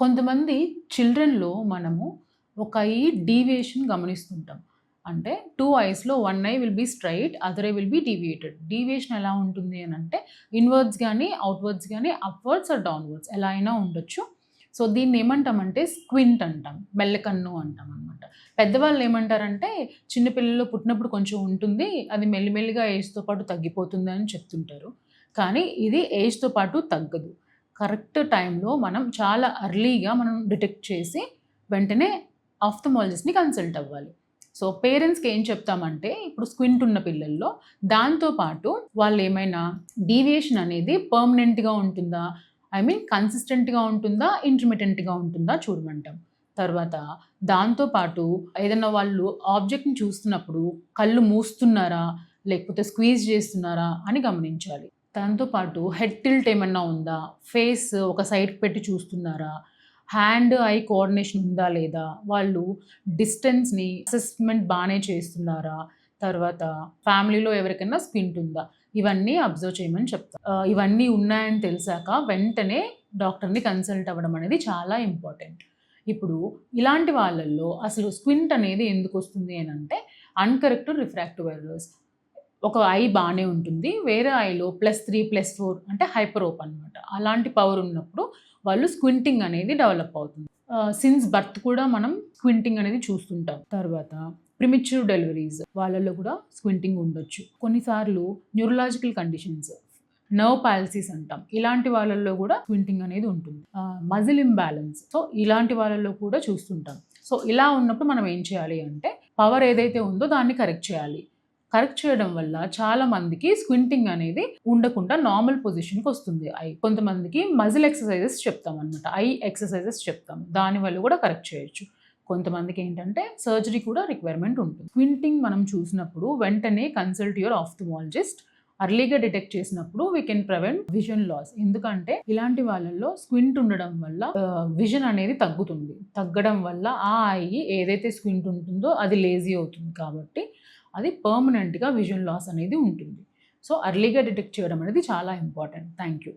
కొంతమంది చిల్డ్రన్‌లో మనము ఒక డీవియేషన్ గమనిస్తుంటాం. అంటే 2 ఐస్‌లో 1 I will be straight, other I will be deviated. Deviation ఎలా ఉంటుంది అనంటే ఇన్‌వర్డ్స్ గాని, అవుట్‌వర్డ్స్ గాని, అప్‌వర్డ్స్ ఆర్ డౌన్‌వర్డ్స్ ఎలా అయినా ఉండొచ్చు. సో, దీన్నేమంటామంటే స్క్వింట్ అంటాం. మెల్లకన్ను అంటామనమాట. పెద్దవాళ్ళు ఏమంటారంటే చిన్న పిల్లలు పుట్టినప్పుడు కొంచెం ఉంటుంది. అది మెల్లిమెల్లిగా ఏజ్‌తో పాటు తగ్గిపోతుందని చెప్తుంటారు. కానీ ఇది ఏజ్‌తో పాటు తగ్గదు. కరెక్ట్ టైంలో మనం చాలా ఎర్లీగా మనం డిటెక్ట్ చేసి వెంటనే ఆఫ్థమాలజిస్ట్‌ని కన్సల్ట్ అవ్వాలి. సో, పేరెంట్స్‌కి ఏం చెప్తామంటే ఇప్పుడు స్క్వింట్ ఉన్న పిల్లల్లో దాంతో పాటు వాళ్ళేమైనా డీవియేషన్ అనేది పర్మనెంట్‌గా ఉంటుందా? ఐ మీన్ కన్సిస్టెంట్‌గా ఉంటుందా? ఇంటర్మిటెంట్‌గా ఉంటుందా చూడమంటాం. తర్వాత దాంతో పాటు ఏదన్నా వాళ్ళు ఆబ్జెక్ట్‌ని చూస్తున్నప్పుడు కళ్ళు మూస్తున్నారా? లేకపోతే స్క్వీజ్ చేస్తున్నారా? అని గమనించాలి. దాంతో పాటు హెడ్ టిల్ట్ ఏమన్నా ఉందా? ఫేస్ ఒక సైడ్‌కి పెట్టి చూస్తున్నారా? హ్యాండ్, ఐ కోఆర్డినేషన్ ఉందా లేదా? వాళ్ళు డిస్టెన్స్‌ని అసెస్‌మెంట్ బానే చేస్తున్నారా? తర్వాత ఫ్యామిలీలో ఎవరికైనా స్క్వింట్ ఉందా? ఇవన్నీ అబ్జర్వ్ చేయమని చెప్తా. ఇవన్నీ ఉన్నాయని తెలిసాక వెంటనే డాక్టర్‌ని కన్సల్ట్ అవ్వడం అనేది చాలా ఇంపార్టెంట్. ఇప్పుడు ఇలాంటి వాళ్ళల్లో అసలు స్క్వింట్ అనేది ఎందుకొస్తుంది అనంటే అన్‌కరెక్టెడ్ రిఫ్రాక్టివ్ ఎర్రర్స్. ఒక ఐ బానే ఉంటుంది. వేరే ఐలో +3, +4 అంటే హైపరోప్ అనమాట. అలాంటి పవర్ ఉన్నప్పుడు వాళ్ళు స్క్వింటింగ్ అనేది డెవలప్ అవుతుంది. సిన్స్ బర్త్ కూడా మనం స్క్వింటింగ్ అనేది చూస్తుంటాం. తర్వాత ప్రిమెచ్యూర్ డెలివరీస్ వాళ్ళలో కూడా స్క్వింటింగ్ ఉండొచ్చు. కొన్నిసార్లు న్యూరలాజికల్ కండిషన్స్, నర్వ్ పాలిసిస్ అంటాం. ఇలాంటి వాళ్ళల్లో కూడా స్క్వింటింగ్ అనేది ఉంటుంది. Muscle imbalance. సో, ఇలాంటి వాళ్ళలో కూడా చూస్తుంటాం. సో, ఇలా ఉన్నప్పుడు మనం ఏం చేయాలి అంటే పవర్ ఏదైతే ఉందో దాన్ని కరెక్ట్ చేయాలి. కరెక్ట్ చేయడం వల్ల చాలా మందికి స్క్వింటింగ్ అనేది ఉండకుండా నార్మల్ పొజిషన్‌కొస్తుంది ఐ. కొంతమందికి మజిల్ ఎక్సర్‌సైజెస్ చెప్తామనమాట. ఐ ఎక్సర్‌సైజెస్ చెప్తాం. దానివల్ల కూడా కరెక్ట్ చేయొచ్చు. కొంతమందికేంటంటే సర్జరీ కూడా రిక్వైర్‌మెంట్ ఉంటుంది. స్క్వింటింగ్ మనం చూసినప్పుడు వెంటనే కన్సల్ట్ యువర్ ఆఫ్థమాలజిస్ట్. ఎర్లీగా డిటెక్ట్ చేసినప్పుడు we can prevent vision loss. ఎందుకంటే ఇలాంటి వాళ్ళల్లో స్క్వింట్ ఉండడం వల్ల విజన్ అనేది తగ్గుతుంది. తగ్గడం వల్ల ఆ ఐ ఏదైతే స్క్వింట్ ఉంటుందో అది లేజీ అవుతుంది కాబట్టి అది పర్మనెంట్‌గా విజన్ లాస్ అనేది ఉంటుంది. సో, ఎర్లీగా డిటెక్ట్ చేయడం అనేది చాలా ఇంపార్టెంట్. Thank you.